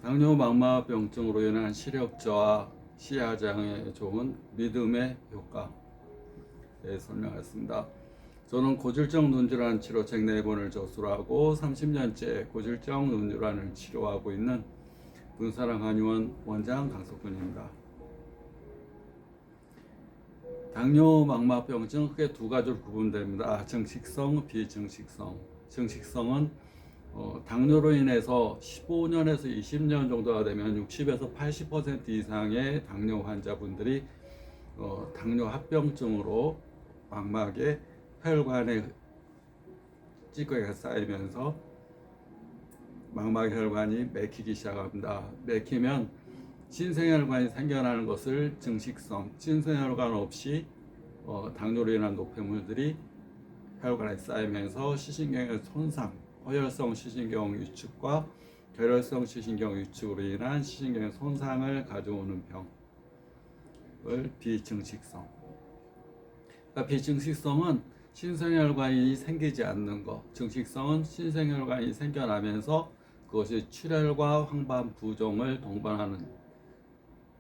당뇨 망막병증으로 인한 시력 저하, 시야 장애에 좋은 믿음의 효과에 설명하겠습니다. 저는 고질적 눈질환 치료책 4권을 저술하고 30년째 고질적 눈질환을 치료하고 있는 눈사랑 한의원 원장 강석훈입니다. 당뇨 망막병증 크게 두 가지로 구분됩니다. 정식성, 비정식성. 정식성은 당뇨로 인해서 15년에서 20년 정도가 되면 60에서 80% 이상의 당뇨 환자분들이 당뇨 합병증으로 망막에 혈관에 찌꺼기가 쌓이면서 망막 혈관이 막히기 시작합니다. 막히면 신생혈관이 생겨나는 것을 정식성, 신생혈관 없이 당뇨로 인한 노폐물들이 혈관에 쌓이면서 시신경의 손상, 허혈성 시신경 위축과 결혈성 시신경 위축으로 인한 시신경의 손상을 가져오는 병을 비정식성. 그러니까 비정식성은 신생혈관이 생기지 않는 것, 정식성은 신생혈관이 생겨나면서 그것이 출혈과 황반 부종을 동반하는,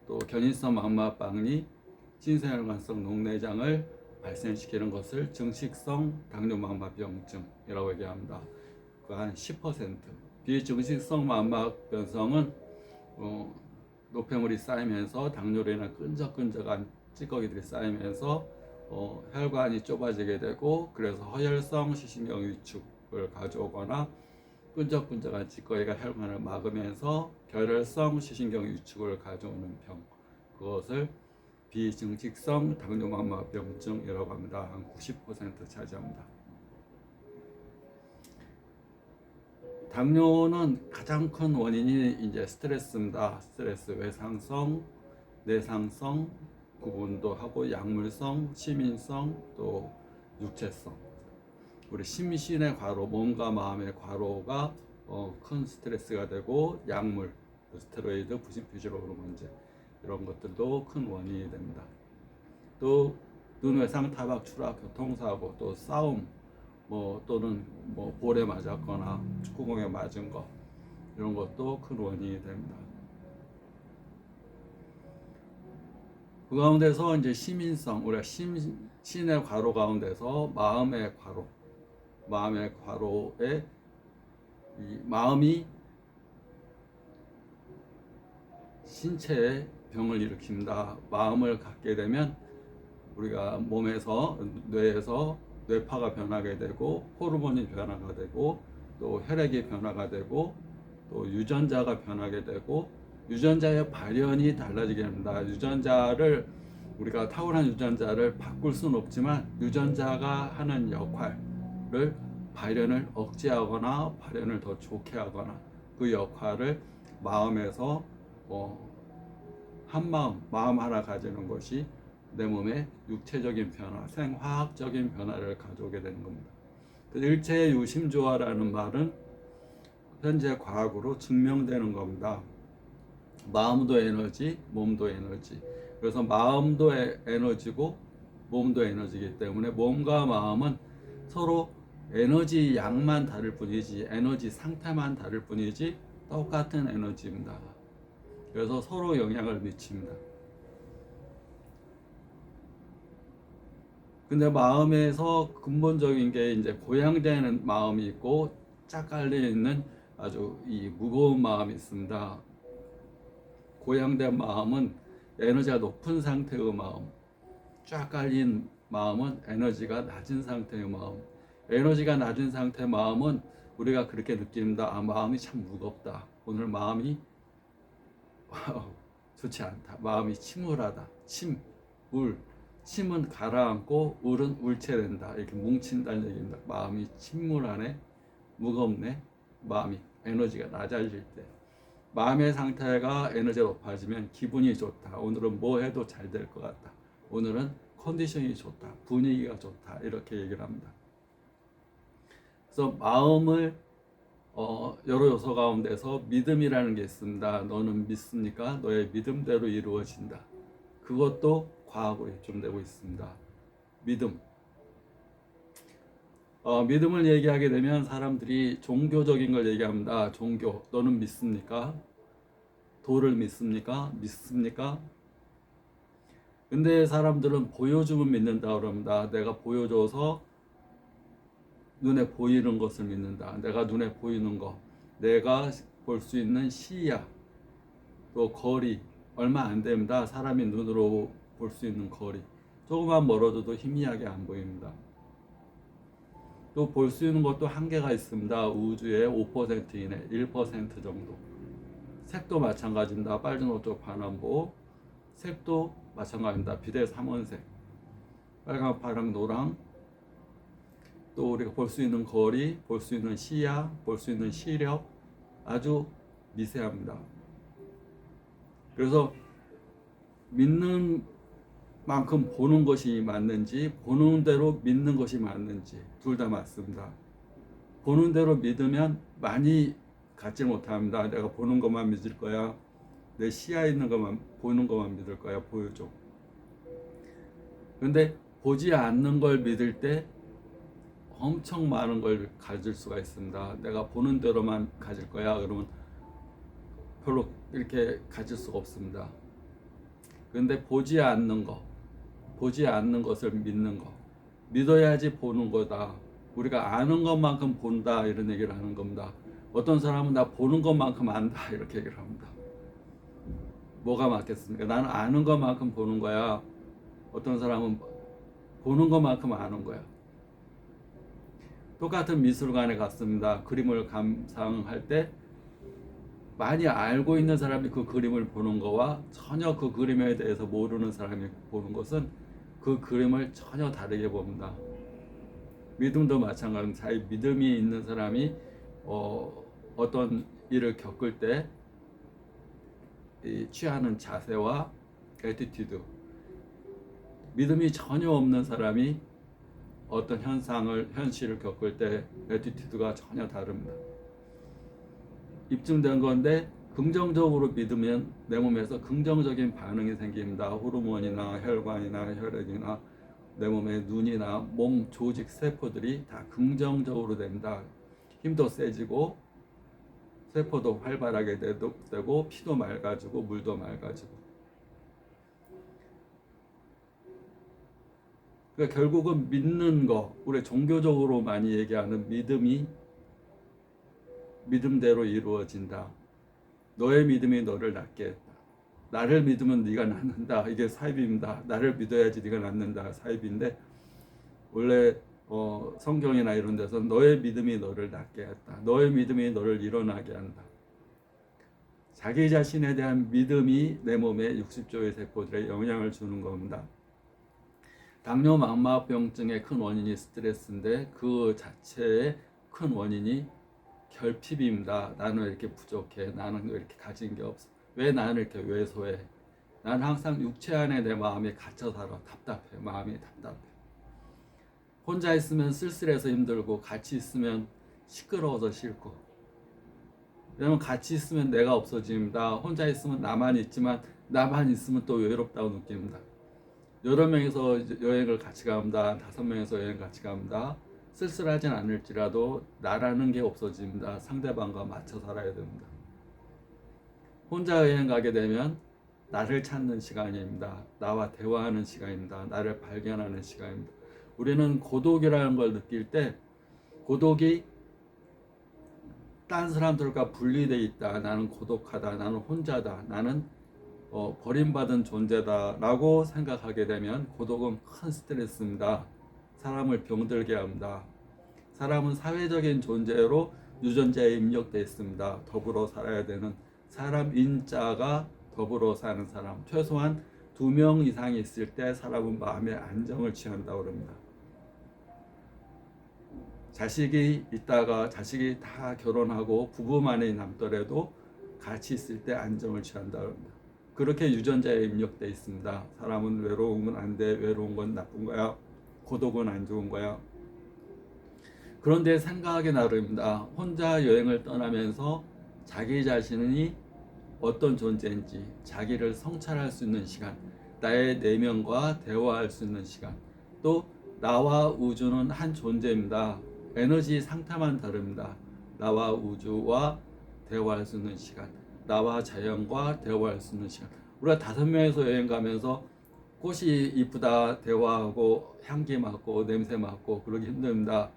또 견인성 망막박리, 신생혈관성 녹내장을 발생시키는 것을 정식성 당뇨 망막병증이라고 얘기합니다. 한 10%. 비정식성 망막 변성은 노폐물이 쌓이면서 당뇨로 인한 끈적끈적한 찌꺼기들이 쌓이면서 혈관이 좁아지게 되고, 그래서 허혈성 시신경 위축을 가져오거나 끈적끈적한 찌꺼기가 혈관을 막으면서 결혈성 시신경 위축을 가져오는 병, 그것을 비정식성 당뇨 망막병증이라고 합니다. 한 90% 차지합니다. 당뇨는 가장 큰 원인이 이제 스트레스입니다. 스트레스, 외상성, 내상성 구분도 하고, 약물성, 시민성, 또 육체성. 우리 심신의 과로, 몸과 마음의 과로가 큰 스트레스가 되고, 약물, 스테로이드, 부신피질 호르몬제 이런 것들도 큰 원인이 됩니다. 또 눈외상, 타박, 추락, 교통사고, 또 싸움, 또는 볼에 맞았거나 축구공에 맞은 거, 이런 것도 큰 원인이 됩니다. 그 가운데서 이제 시민성, 우리가 신의 과로 가운데서 마음의 과로에 이 마음이 신체에 병을 일으킵니다. 마음을 갖게 되면 우리가 몸에서, 뇌에서 뇌파가 변하게 되고, 호르몬이 변화가 되고, 또 혈액이 변화가 되고, 또 유전자가 변하게 되고, 유전자의 발현이 달라지게 됩니다. 우리가 타고난 유전자를 바꿀 수는 없지만, 유전자가 하는 역할을, 발현을 억제하거나 발현을 더 좋게 하거나, 그 역할을 마음에서 마음 하나 가지는 것이 내 몸의 육체적인 변화, 생화학적인 변화를 가져오게 되는 겁니다. 일체의 유심조화라는 말은 현재 과학으로 증명되는 겁니다. 마음도 에너지, 몸도 에너지. 그래서 마음도 에너지고 몸도 에너지이기 때문에 몸과 마음은 서로 에너지 양만 다를 뿐이지, 에너지 상태만 다를 뿐이지 똑같은 에너지입니다. 그래서 서로 영향을 미칩니다. 근데 마음에서 근본적인 게 이제 고양되는 마음이 있고, 쫙 깔려 있는 아주 이 무거운 마음이 있습니다. 고양된 마음은 에너지가 높은 상태의 마음, 쫙 깔린 마음은 에너지가 낮은 상태의 마음. 에너지가 낮은 상태의 마음은 우리가 그렇게 느낍니다. 마음이 참 무겁다. 오늘 마음이 좋지 않다. 마음이 침울하다. 침은 가라앉고 울은 울체된다. 이렇게 뭉친다는 얘기입니다. 마음이 침울하네, 무겁네. 마음이 에너지가 낮아질 때, 마음의 상태가 에너지가 높아지면 기분이 좋다. 오늘은 뭐 해도 잘 될 것 같다. 오늘은 컨디션이 좋다. 분위기가 좋다. 이렇게 얘기를 합니다. 그래서 마음을 여러 요소 가운데서 믿음이라는 게 있습니다. 너는 믿습니까? 너의 믿음대로 이루어진다. 그것도 과학으로 입증되고 있습니다. 믿음. 믿음을 얘기하게 되면 사람들이 종교적인 걸 얘기합니다. 종교, 너는 믿습니까? 도를 믿습니까? 믿습니까? 근데 사람들은 보여주면 믿는다 그럽니다. 내가 보여줘서 눈에 보이는 것을 믿는다. 내가 눈에 보이는 것, 내가 볼 수 있는 시야, 또 거리, 얼마 안 됩니다. 사람이 눈으로 볼 수 있는 거리, 조금만 멀어져도 희미하게 안 보입니다. 또 볼 수 있는 것도 한계가 있습니다. 우주의 5% 이내, 1% 정도. 색도 마찬가지입니다. 빨간, 오쪽, 파란보. 색도 마찬가지입니다. 비대 3원색. 빨강, 파랑, 노랑. 또 우리가 볼 수 있는 거리, 볼 수 있는 시야, 볼 수 있는 시력 아주 미세합니다. 그래서 믿는 만큼 보는 것이 맞는지, 보는 대로 믿는 것이 맞는지 둘 다 맞습니다. 보는 대로 믿으면 많이 갖지 못합니다. 내가 보는 것만 믿을 거야. 내 시야에 있는 것만, 보는 것만 믿을 거야. 보여줘. 근데 보지 않는 걸 믿을 때 엄청 많은 걸 가질 수가 있습니다. 내가 보는 대로만 가질 거야. 그러면 별로 이렇게 가질 수가 없습니다. 그런데 보지 않는 거, 보지 않는 것을 믿는 거, 믿어야지 보는 거다. 우리가 아는 것만큼 본다 이런 얘기를 하는 겁니다. 어떤 사람은 나 보는 것만큼 안다 이렇게 얘기를 합니다. 뭐가 맞겠습니까? 나는 아는 것만큼 보는 거야. 어떤 사람은 보는 것만큼 아는 거야. 똑같은 미술관에 갔습니다. 그림을 감상할 때 많이 알고 있는 사람이 그 그림을 보는 거와 전혀 그 그림에 대해서 모르는 사람이 보는 것은 그 그림을 전혀 다르게 봅니다. 믿음도 마찬가지입니다. 자기 믿음이 있는 사람이 어떤 일을 겪을 때 취하는 자세와 애티튜드, 믿음이 전혀 없는 사람이 어떤 현실을 겪을 때 애티튜드가 전혀 다릅니다. 입증된 건데 긍정적으로 믿으면 내 몸에서 긍정적인 반응이 생깁니다. 호르몬이나 혈관이나 혈액이나 내 몸의 눈이나 몸 조직 세포들이 다 긍정적으로 됩니다. 힘도 세지고 세포도 활발하게 되고 피도 맑아지고 물도 맑아지고. 그러니까 결국은 믿는 거, 우리 종교적으로 많이 얘기하는 믿음이 믿음대로 이루어진다. 너의 믿음이 너를 낫게 했다. 나를 믿으면 네가 낫는다. 이게 사입입니다. 나를 믿어야지 네가 낫는다. 사입인데 원래 성경이나 이런 데서 너의 믿음이 너를 낫게 했다. 너의 믿음이 너를 일어나게 한다. 자기 자신에 대한 믿음이 내 몸에 60조의 세포들에 영향을 주는 겁니다. 당뇨 망막병증의 큰 원인이 스트레스인데 그 자체의 큰 원인이 결핍입니다. 나는 왜 이렇게 부족해? 나는 왜 이렇게 가진 게 없어? 왜 나는 이렇게 왜소해? 나는 항상 육체 안에 내 마음이 갇혀 살아. 답답해. 마음이 답답해. 혼자 있으면 쓸쓸해서 힘들고 같이 있으면 시끄러워서 싫고. 왜냐면 같이 있으면 내가 없어집니다. 혼자 있으면 나만 있지만 나만 있으면 또 외롭다고 느낍니다. 여러 명이서 여행을 같이 갑니다. 5명이서 여행 같이 갑니다. 쓸쓸하진 않을지라도 나라는 게 없어집니다. 상대방과 맞춰 살아야 됩니다. 혼자 여행 가게 되면 나를 찾는 시간입니다. 나와 대화하는 시간입니다. 나를 발견하는 시간입니다. 우리는 고독이라는 걸 느낄 때 고독이 딴 사람들과 분리되어 있다. 나는 고독하다. 나는 혼자다. 나는 버림받은 존재다 라고 생각하게 되면 고독은 큰 스트레스입니다. 사람을 병들게 합니다. 사람은 사회적인 존재로 유전자에 입력되어 있습니다. 더불어 살아야 되는 사람 인자가 더불어 사는 사람, 최소한 2명 이상이 있을 때 사람은 마음의 안정을 취한다고 합니다. 자식이 있다가 자식이 다 결혼하고 부부만이 남더라도 같이 있을 때 안정을 취한다고 합니다. 그렇게 유전자에 입력되어 있습니다. 사람은 외로우면 안 돼. 외로운 건 나쁜 거야. 고독은 안 좋은 거야. 그런데 생각하기 나름입니다. 혼자 여행을 떠나면서 자기 자신이 어떤 존재인지 자기를 성찰할 수 있는 시간, 나의 내면과 대화할 수 있는 시간, 또 나와 우주는 한 존재입니다. 에너지 상태만 다릅니다. 나와 우주와 대화할 수 있는 시간, 나와 자연과 대화할 수 있는 시간. 우리가 5명이서 여행 가면서 꽃이 이쁘다 대화하고 향기 맡고 냄새 맡고 그러기 힘듭니다.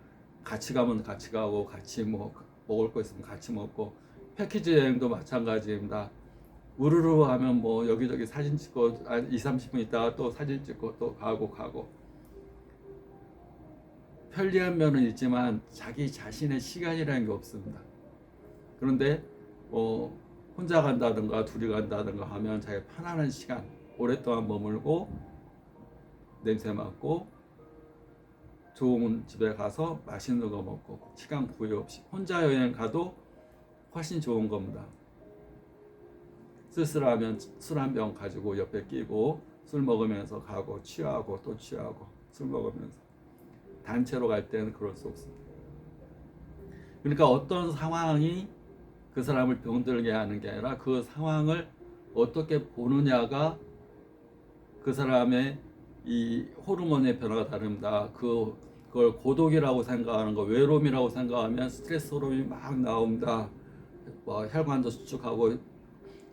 같이 가면 같이 가고 같이 뭐 먹을 거 있으면 같이 먹고, 패키지 여행도 마찬가지입니다. 우르르 하면 뭐 여기저기 사진 찍고 2, 30분 있다가 또 사진 찍고 또 가고 편리한 면은 있지만 자기 자신의 시간이라는 게 없습니다. 그런데 뭐 혼자 간다든가 둘이 간다든가 하면 자기 편안한 시간 오랫동안 머물고 냄새 맡고 좋은 집에 가서 맛있는 거 먹고 시간 구애 없이 혼자 여행 가도 훨씬 좋은 겁니다. 쓸쓸하면 술 한 병 가지고 옆에 끼고 술 먹으면서 가고 취하고 또 취하고 술 먹으면서. 단체로 갈 때는 그럴 수 없습니다. 그러니까 어떤 상황이 그 사람을 병들게 하는 게 아니라 그 상황을 어떻게 보느냐가 그 사람의 이 호르몬의 변화가 다릅니다. 그걸 고독이라고 생각하는 거, 외로움이라고 생각하면 스트레스 호르몬이 막 나옵니다. 뭐 혈관도 수축하고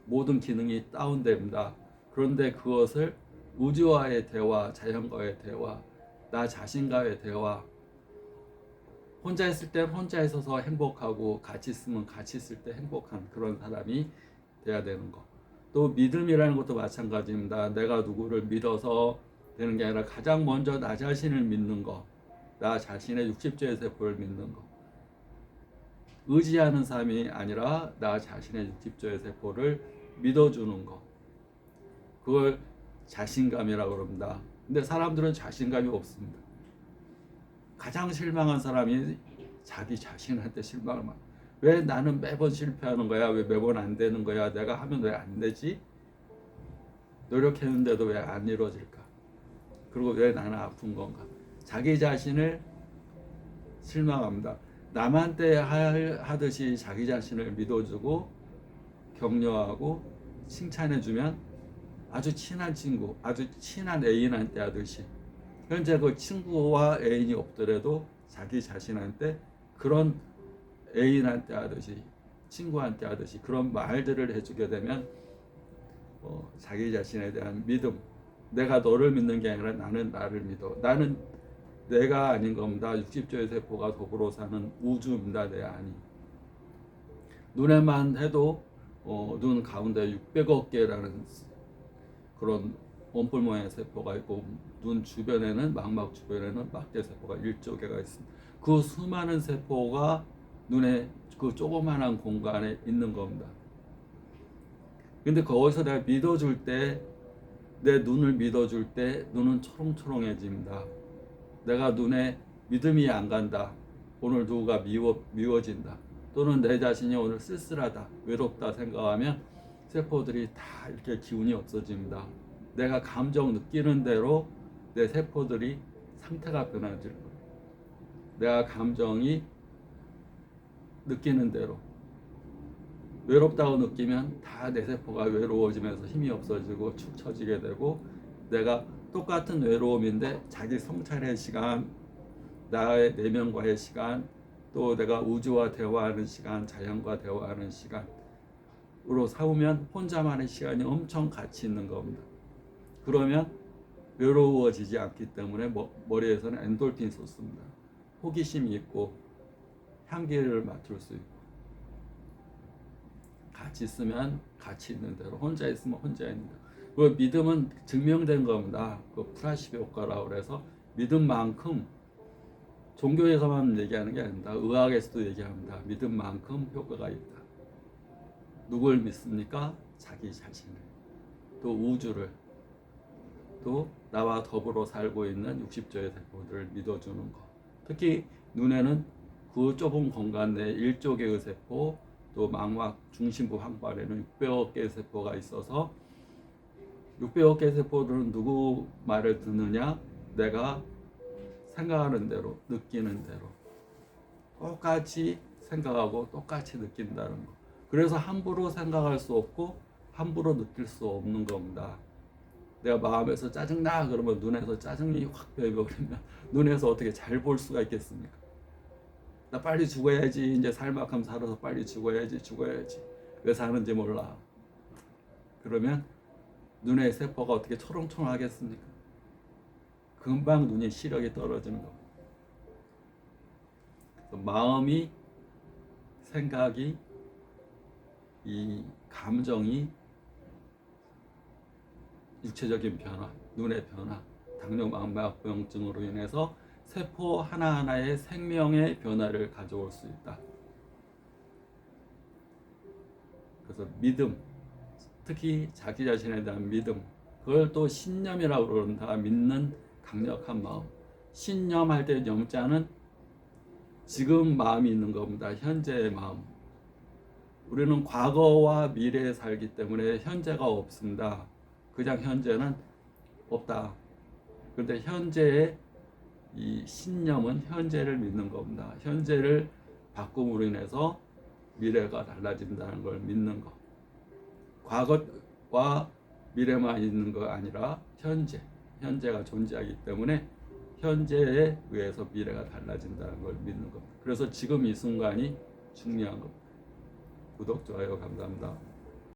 모든 기능이 다운됩니다. 그런데 그것을 우주와의 대화, 자연과의 대화, 나 자신과의 대화, 혼자 있을 땐 혼자 있어서 행복하고 같이 있으면 같이 있을 때 행복한 그런 사람이 돼야 되는 거. 또 믿음이라는 것도 마찬가지입니다. 내가 누구를 믿어서 되는 게 아니라 가장 먼저 나 자신을 믿는 거, 나 자신의 60조의 세포를 믿는 거. 의지하는 삶이 아니라 나 자신의 60조의 세포를 믿어주는 거. 그걸 자신감이라고 그럽니다. 근데 사람들은 자신감이 없습니다. 가장 실망한 사람이 자기 자신한테 실망을 많이. 왜 나는 매번 실패하는 거야? 왜 매번 안 되는 거야? 내가 하면 왜 안 되지? 노력했는데도 왜 안 이루어질까? 그리고 왜 나는 아픈 건가? 자기 자신을 실망합니다. 남한테 하듯이 자기 자신을 믿어주고 격려하고 칭찬해주면 아주 친한 친구, 아주 친한 애인한테 하듯이, 현재 그 친구와 애인이 없더라도 자기 자신한테 그런 애인한테 하듯이 친구한테 하듯이 그런 말들을 해주게 되면 자기 자신에 대한 믿음, 내가 너를 믿는 게 아니라 나는 나를 믿어. 나는 내가 아닌 겁니다. 60조의 세포가 더불어 사는 우주입니다. 내 안이. 눈에만 해도 눈 가운데 600억 개라는 그런 원뿔 모양의 세포가 있고, 눈 주변에는 망막 주변에는 막대 세포가 1조 개가 있습니다. 그 수많은 세포가 눈에 그 조그만한 공간에 있는 겁니다. 근데 거기서 내가 믿어줄 때, 내 눈을 믿어줄 때 눈은 초롱초롱해집니다. 내가 눈에 믿음이 안 간다, 오늘 누가 미워진다, 또는 내 자신이 오늘 쓸쓸하다, 외롭다 생각하면 세포들이 다 이렇게 기운이 없어집니다. 내가 감정 느끼는 대로 내 세포들이 상태가 변화질 거예요. 내가 감정이 느끼는 대로 외롭다고 느끼면 다 내 세포가 외로워지면서 힘이 없어지고 축 처지게 되고, 내가 똑같은 외로움인데 자기 성찰의 시간, 나의 내면과의 시간, 또 내가 우주와 대화하는 시간, 자연과 대화하는 시간으로 삼으면 혼자만의 시간이 엄청 가치 있는 겁니다. 그러면 외로워지지 않기 때문에 머리에서는 엔돌핀이 솟습니다. 호기심이 있고 향기를 맡을 수 있고, 같이 있으면 같이 있는 대로, 혼자 있으면 혼자 있는 대로. 그 믿음은 증명된 겁니다. 그 플라시보 효과라고 해서 믿음만큼, 종교에서만 얘기하는 게 아닙니다. 의학에서도 얘기합니다. 믿음만큼 효과가 있다. 누굴 믿습니까? 자기 자신을, 또 우주를, 또 나와 더불어 살고 있는 60조의 세포들을 믿어주는 것. 특히 눈에는 그 좁은 공간 내에 1조 개의 세포, 또 망막 중심부 황발에는 600억 개의 세포가 있어서 600억 개의 세포들은 누구 말을 듣느냐? 내가 생각하는 대로, 느끼는 대로 똑같이 생각하고 똑같이 느낀다는 거. 그래서 함부로 생각할 수 없고 함부로 느낄 수 없는 겁니다. 내가 마음에서 짜증나 그러면 눈에서 짜증이 확 배어버리면 눈에서 어떻게 잘 볼 수가 있겠습니까? 나 빨리 죽어야지, 이제 살만큼 살아서 빨리 죽어야지. 왜 사는지 몰라. 그러면 눈의 세포가 어떻게 초롱초롱하겠습니까? 금방 눈이 시력이 떨어지는 겁니다. 그래서 마음이, 생각이, 이 감정이 육체적인 변화, 눈의 변화, 당뇨망막부염증으로 인해서 세포 하나하나의 생명의 변화를 가져올 수 있다. 그래서 믿음, 특히 자기 자신에 대한 믿음, 그걸 또 신념이라고 그런다. 믿는 강력한 마음. 신념할 때 염자는 지금 마음이 있는 겁니다. 현재의 마음. 우리는 과거와 미래에 살기 때문에 현재가 없습니다. 그냥 현재는 없다. 그런데 현재의 이 신념은 현재를 믿는 겁니다. 현재를 바꿈으로 인해서 미래가 달라진다는 걸 믿는 것. 과거와 미래만 있는 거 아니라 현재가 존재하기 때문에 현재에 의해서 미래가 달라진다는 걸 믿는 겁니다. 그래서 지금 이 순간이 중요한 겁니다. 구독, 좋아요 감사합니다.